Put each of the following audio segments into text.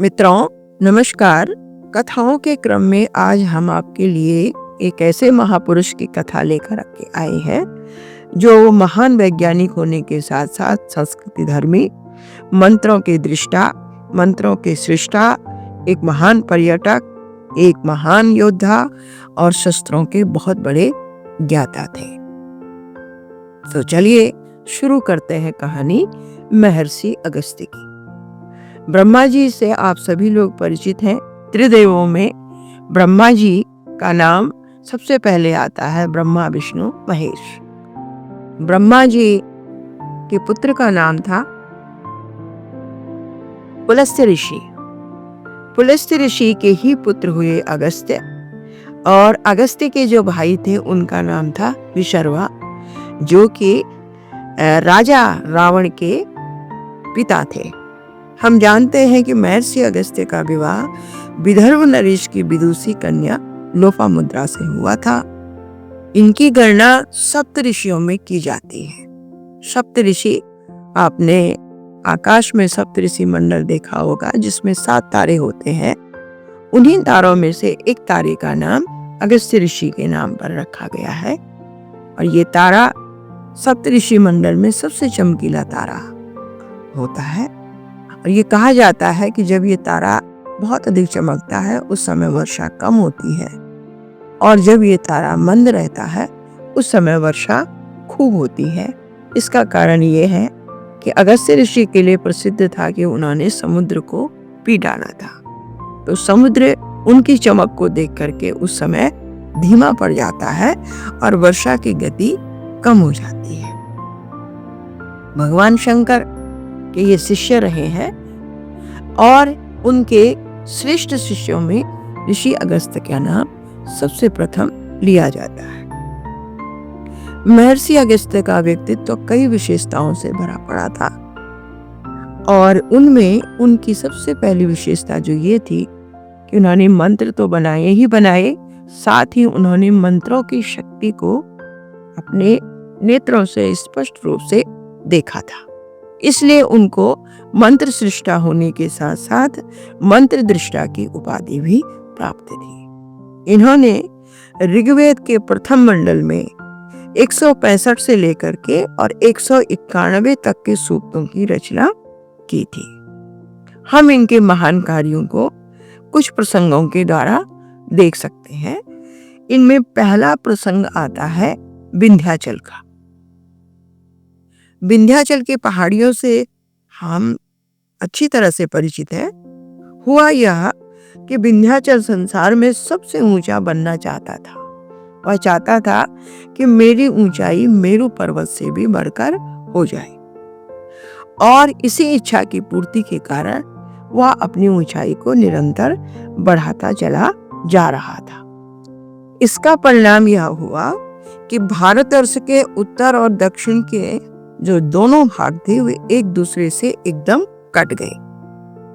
मित्रों, नमस्कार। कथाओं के क्रम में आज हम आपके लिए एक ऐसे महापुरुष की कथा लेकर के आए हैं जो महान वैज्ञानिक होने के साथ साथ संस्कृति धर्मी, मंत्रों के दृष्टा, मंत्रों के सृष्टा, एक महान पर्यटक, एक महान योद्धा और शस्त्रों के बहुत बड़े ज्ञाता थे। तो चलिए शुरू करते हैं कहानी महर्षि अगस्त्य की। ब्रह्मा जी से आप सभी लोग परिचित हैं। त्रिदेवों में ब्रह्मा जी का नाम सबसे पहले आता है, ब्रह्मा विष्णु महेश। ब्रह्मा जी के पुत्र का नाम था पुलस्त्य ऋषि। पुलस्त्य ऋषि के ही पुत्र हुए अगस्त्य, और अगस्त्य के जो भाई थे उनका नाम था विशर्वा, जो कि राजा रावण के पिता थे। हम जानते हैं कि महर्षि अगस्त्य का विवाह विदर्भ नरेश की विदुषी कन्या लोपामुद्रा से हुआ था। इनकी गणना सप्त ऋषियों में की जाती है। सप्त ऋषि, आपने आकाश में सप्त ऋषि मंडल देखा होगा जिसमें 7 तारे होते हैं। उन्हीं तारों में से एक तारे का नाम अगस्त्य ऋषि के नाम पर रखा गया है, और ये तारा सप्त ऋषि मंडल में सबसे चमकीला तारा होता है। और ये कहा जाता है कि जब ये तारा बहुत अधिक चमकता है उस समय वर्षा कम होती है, और जब ये तारा मंद रहता है उस समय वर्षा खूब होती है। इसका कारण ये है कि अगस्त्य ऋषि के लिए प्रसिद्ध था कि उन्होंने समुद्र को पी डाला था, तो समुद्र उनकी चमक को देख करके उस समय धीमा पड़ जाता है और वर्षा की गति कम हो जाती है। भगवान शंकर के ये शिष्य रहे हैं, और उनके श्रेष्ठ शिष्यों में ऋषि अगस्त्य का नाम सबसे प्रथम लिया जाता है। महर्षि अगस्त्य का व्यक्तित्व तो कई विशेषताओं से भरा पड़ा था, और उनमें उनकी सबसे पहली विशेषता जो ये थी कि उन्होंने मंत्र तो बनाए ही बनाए, साथ ही उन्होंने मंत्रों की शक्ति को अपने नेत्रों से स्पष्ट रूप से देखा था। इसलिए उनको मंत्र सृष्टा होने के साथ साथ मंत्र दृष्टा की उपाधि भी प्राप्त थी। इन्होंने ऋग्वेद के प्रथम मंडल में 165 से लेकर के और 191 तक के सूक्तों की रचना की थी। हम इनके महान कार्यों को कुछ प्रसंगों के द्वारा देख सकते हैं। इनमें पहला प्रसंग आता है विंध्याचल का। विंध्याचल के पहाड़ियों से हम अच्छी तरह से परिचित हैं। हुआ यह कि विंध्याचल संसार में सबसे ऊंचा बनना चाहता था। वह चाहता था कि मेरी ऊंचाई मेरु पर्वत से भी बढ़कर हो जाए, और इसी इच्छा की पूर्ति के कारण वह अपनी ऊंचाई को निरंतर बढ़ाता चला जा रहा था। इसका परिणाम यह हुआ कि भारतवर्ष के उत्तर और दक्षिण के जो दोनों भाग थे वे एक दूसरे से एकदम कट गए।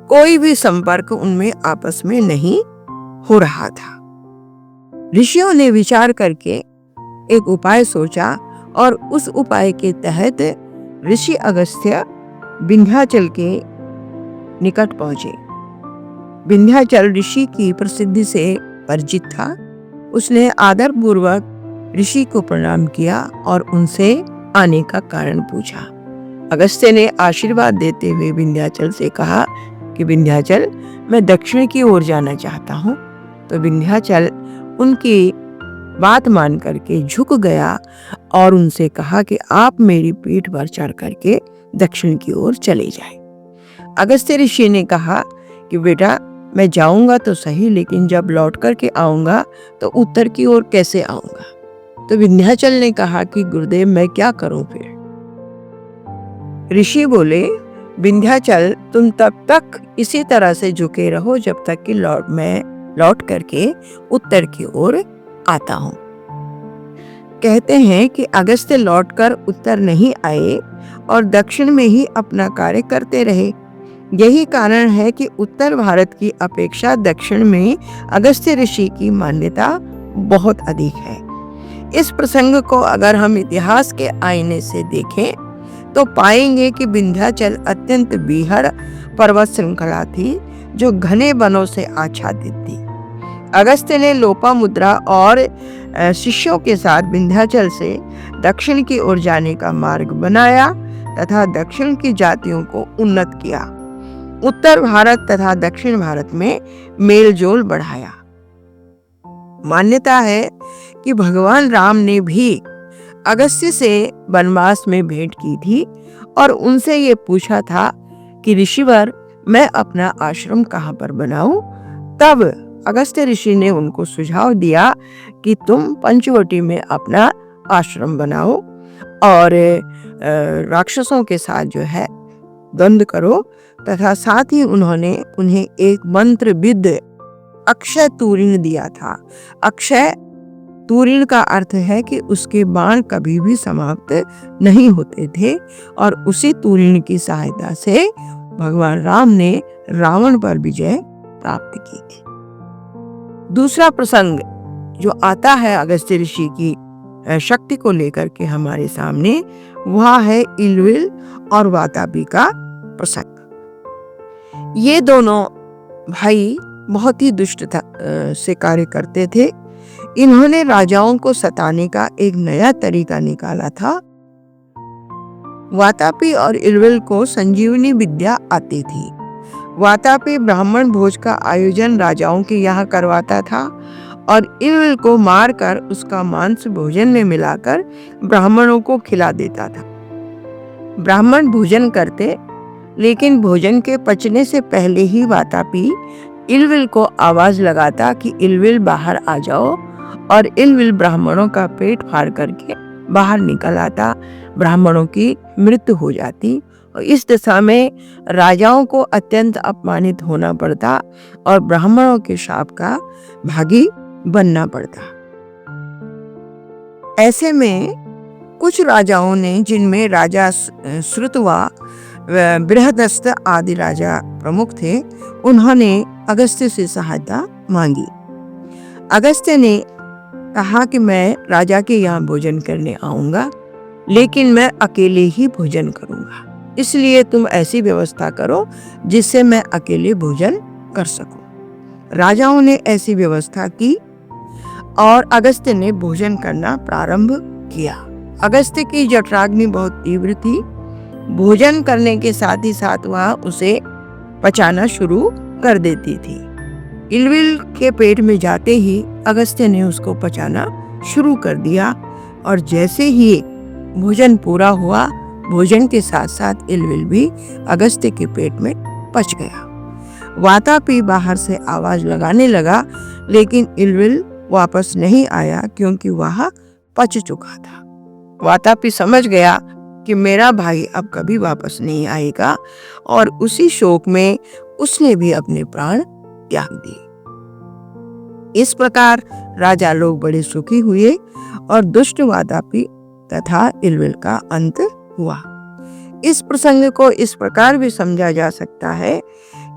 कोई भी संपर्क उनमें आपस में नहीं हो रहा था। ऋषियों ने विचार करके एक उपाय सोचा, और उस उपाय के तहत ऋषि अगस्त्य विंध्याचल के निकट पहुंचे। विंध्याचल ऋषि की प्रसिद्धि से परिचित था। उसने आदर पूर्वक ऋषि को प्रणाम किया और उनसे आने का कारण पूछा। अगस्त्य ने आशीर्वाद देते हुए विंध्याचल से कहा कि विंध्याचल, मैं दक्षिण की ओर जाना चाहता हूँ। तो विंध्याचल उनकी बात मान करके झुक गया और उनसे कहा कि आप मेरी पीठ पर चढ़ करके दक्षिण की ओर चले जाएं। अगस्त्य ऋषि ने कहा कि बेटा, मैं जाऊंगा तो सही, लेकिन जब लौट करके आऊंगा तो उत्तर की ओर कैसे आऊंगा? तो विंध्याचल ने कहा कि गुरुदेव, मैं क्या करूं फिर? ऋषि बोले, विंध्याचल, तुम तब तक इसी तरह से झुके रहो जब तक कि मैं लौट करके उत्तर की ओर आता हूं। कहते हैं कि अगस्त्य लौटकर उत्तर नहीं आए और दक्षिण में ही अपना कार्य करते रहे। यही कारण है कि उत्तर भारत की अपेक्षा दक्षिण में अगस्त्य ऋषि की मान्यता बहुत अधिक है। इस प्रसंग को अगर हम इतिहास के आईने से देखें तो पाएंगे कि विंध्याचल अत्यंत बीहड़ पर्वत श्रृंखला थी, जो घने वनों से आच्छादित थी। अगस्त्य ने लोपामुद्रा और शिष्यों के साथ विंध्याचल से दक्षिण की ओर जाने का मार्ग बनाया तथा दक्षिण की जातियों को उन्नत किया। उत्तर भारत तथा दक्षिण भारत में मेलजोल बढ़ाया। मान्यता है कि भगवान राम ने भी अगस्त्य से वनवास में भेंट की थी और उनसे ये पूछा था कि ऋषिवर, मैं अपना आश्रम कहाँ पर बनाऊं? तब अगस्त्य ऋषि ने उनको सुझाव दिया कि तुम पंचवटी में अपना आश्रम बनाओ और राक्षसों के साथ जो है द्वंद्व करो, तथा साथ ही उन्होंने उन्हें एक मंत्र विद अक्षय तूरीण दिया था। अक्षय तूरीण का अर्थ है कि उसके बाण कभी भी समाप्त नहीं होते थे और उसी तूरीण की सहायता से भगवान राम ने रावण पर विजय प्राप्त की थी। दूसरा प्रसंग जो आता है अगस्त्य ऋषि की शक्ति को लेकर के हमारे सामने, वह है इल्विल और वातापी का प्रसंग। ये दोनों भाई बहुत ही दुष्टता से कार्य करते थे। इन्होंने राजाओं को सताने का एक नया तरीका निकाला था। वातापी और इल्विल को संजीवनी विद्या आती थी। वातापी ब्राह्मण भोज का आयोजन राजाओं के यहाँ करवाता था और इल्विल को मारकर उसका मांस भोजन में मिलाकर ब्राह्मणों को खिला देता था। ब्राह्मण भोजन करते, लेकिन भोजन के पचने से पहले ही वातापी इल्विल को आवाज लगाता कि इल्विल बाहर आ जाओ, और इल्विल ब्राह्मणों का पेट फाड़ करके बाहर निकल आता। ब्राह्मणों की मृत्यु हो जाती और इस दशा में राजाओं को अत्यंत अपमानित होना पड़ता और ब्राह्मणों के शाप का भागी बनना पड़ता। ऐसे में कुछ राजाओं ने, जिनमें राजा श्रुतवा, बृहदस्थ आदि राजा प्रमुख थे, उन्होंने अगस्त्य से सहायता मांगी। अगस्त्य ने कहा कि मैं राजा के यहाँ भोजन करने आऊंगा, लेकिन मैं अकेले ही भोजन करूंगा, इसलिए तुम ऐसी व्यवस्था करो जिससे मैं अकेले भोजन कर सकूं। राजाओं ने ऐसी व्यवस्था की और अगस्त्य ने भोजन करना प्रारंभ किया। अगस्त्य की जठराग्नि बहुत तीव्र थी। भोजन करने के साथ ही साथ वह उसे पचाना शुरू कर देती थी। इल्विल के पेट में जाते ही अगस्त्य ने उसको पचाना शुरू कर दिया और जैसे ही भोजन पूरा हुआ, भोजन के साथ साथ इल्विल भी अगस्त्य के पेट में पच गया। वातापी बाहर से आवाज लगाने लगा, लेकिन इल्विल वापस नहीं आया क्योंकि वह पच चुका था। वातापी समझ गया कि मेरा भाई अब कभी वापस नहीं आएगा और उसी शोक में उसने भी अपने प्राण त्याग दिए। इस प्रकार राजा लोग बड़े सुखी हुए और दुष्ट वातापी तथा इल्विल का अंत हुआ। इस प्रसंग को इस प्रकार भी समझा जा सकता है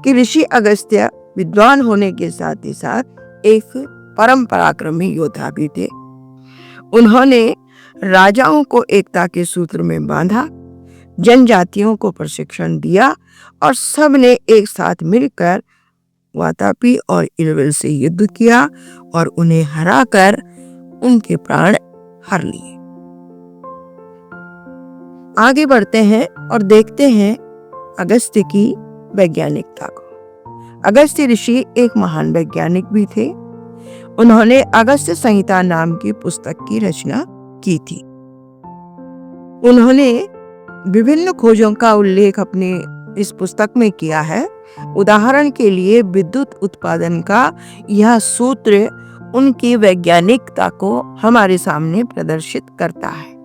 कि ऋषि अगस्त्य विद्वान होने के साथ ही साथ एक परम पराक्रमी योद्धा भी थे। उन्होंने राजाओं को एकता के सूत्र में बांधा, जनजातियों को प्रशिक्षण दिया और सब ने एक साथ मिलकर वातापी और इल्विल से युद्ध किया और उन्हें हराकर उनके प्राण हर लिए। आगे बढ़ते हैं और देखते हैं अगस्त्य की वैज्ञानिकता को। अगस्त्य ऋषि एक महान वैज्ञानिक भी थे। उन्होंने अगस्त्य संहिता नाम की पुस्तक की रचना की थी। उन्होंने विभिन्न खोजों का उल्लेख अपने इस पुस्तक में किया है। उदाहरण के लिए विद्युत उत्पादन का यह सूत्र उनकी वैज्ञानिकता को हमारे सामने प्रदर्शित करता है।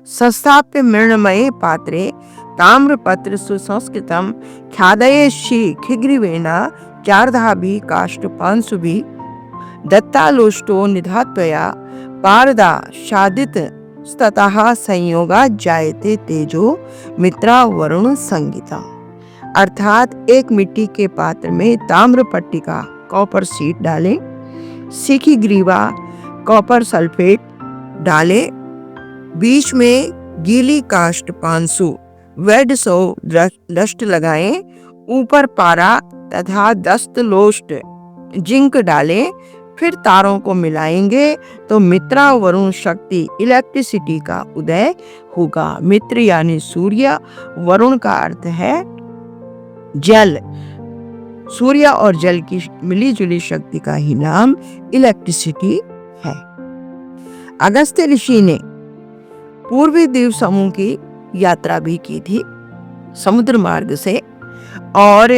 संस्थाप्य मृण्मये पात्रे ताम्रपत्र सुसंस्कृतम ख्यादयेषि खिग्रीवेना चार्धाभि काष्ठपांशुभि दत्तालोष्टो निधात्वया पारदा शादित स्ततः संयोगा जायते तेजो मित्रा वरुण संगीता। अर्थात एक मिट्टी के पात्र में ताम्र पट्टिका कॉपर सीड डालें, सीखी ग्रीवा कॉपर सल्फेट डालें, बीच में गीली काष्ठ पांसु वेड सो लष्ट लगाएं, ऊपर पारा तथा दस्तलोष्ट जिंक डाले, फिर तारों को मिलाएंगे तो मित्रा वरुण शक्ति इलेक्ट्रिसिटी का उदय होगा। मित्र यानी सूर्य, वरुण का अर्थ है जल। सूर्य और जल की मिलीजुली शक्ति का ही नाम इलेक्ट्रिसिटी है। अगस्त्य ऋषि ने पूर्वी द्वीप समूह की यात्रा भी की थी समुद्र मार्ग से, और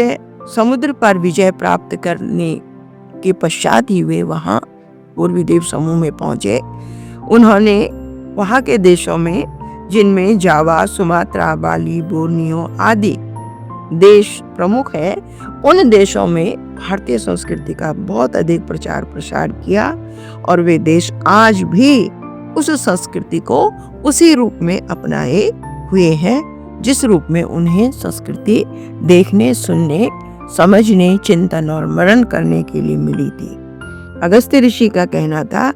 समुद्र पर विजय प्राप्त करने के पश्चात ही वे वहां पूर्वी द्वीप समूह में पहुंचे। उन्होंने वहां के देशों में, जिनमें जावा, सुमात्रा, बाली, बोर्नियो आदि देश प्रमुख है, उन देशों में भारतीय संस्कृति का बहुत अधिक प्रचार प्रसार किया, और वे देश आज भी उस संस्कृति को उसी रूप में अपनाए हुए हैं जिस रूप में उन्हें संस्कृति देखने, सुनने, समझने, चिंतन और मनन करने के लिए मिली थी। अगस्त्य ऋषि का कहना था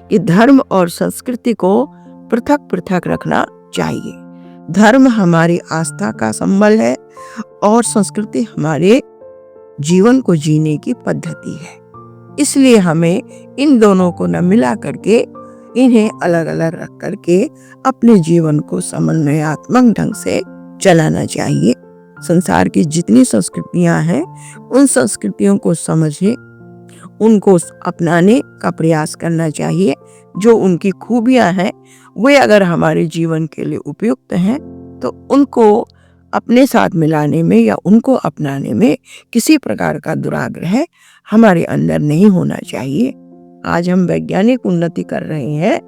कि धर्म और संस्कृति को पृथक पृथक रखना चाहिए। धर्म हमारी आस्था का संबल है और संस्कृति हमारे जीवन को जीने की पद्धति है। इसलिए हमें इन दोनों को न मिला करके, इन्हें अलग अलग रख करके अपने जीवन को समन्वयात्मक ढंग से चलाना चाहिए। संसार की जितनी संस्कृतियां हैं, उन संस्कृतियों को समझे, उनको अपनाने का प्रयास करना चाहिए। जो उनकी खूबियां हैं, वे अगर हमारे जीवन के लिए उपयुक्त हैं, तो उनको अपने साथ मिलाने में या उनको अपनाने में किसी प्रकार का दुराग्रह हमारे अंदर नहीं होना चाहिए। आज हम वैज्ञानिक उन्नति कर रहे हैं,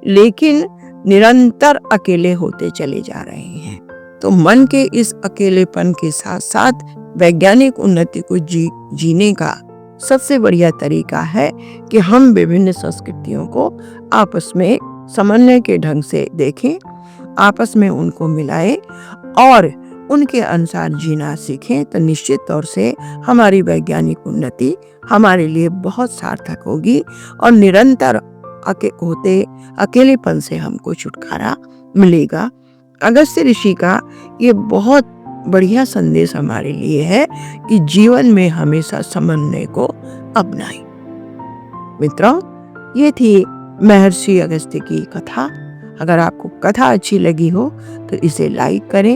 लेकिन निरंतर अकेले होते चले जा रहे हैं। तो मन के इस अकेलेपन के साथ साथ वैज्ञानिक उन्नति को जीने का सबसे बढ़िया तरीका है कि हम विभिन्न संस्कृतियों को आपस में समन्वय के ढंग से देखें, आपस में उनको मिलाएं और उनके अनुसार जीना सीखें। तो निश्चित तौर से हमारी वैज्ञानिक उन्नति हमारे लिए बहुत सार्थक होगी और निरंतर होते अकेलेपन से हमको छुटकारा मिलेगा। अगस्त्य ऋषि का ये बहुत बढ़िया संदेश हमारे लिए है कि जीवन में हमेशा समन्वय को अपनाएं। मित्रों, ये थी महर्षि अगस्त्य की कथा। अगर आपको कथा अच्छी लगी हो तो इसे लाइक करें,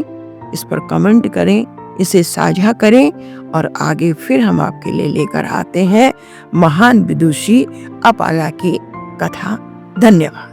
इस पर कमेंट करें, इसे साझा करें, और आगे फिर हम आपके लिए लेकर आते हैं महान विदुषी अपाला की कथा। धन्यवाद।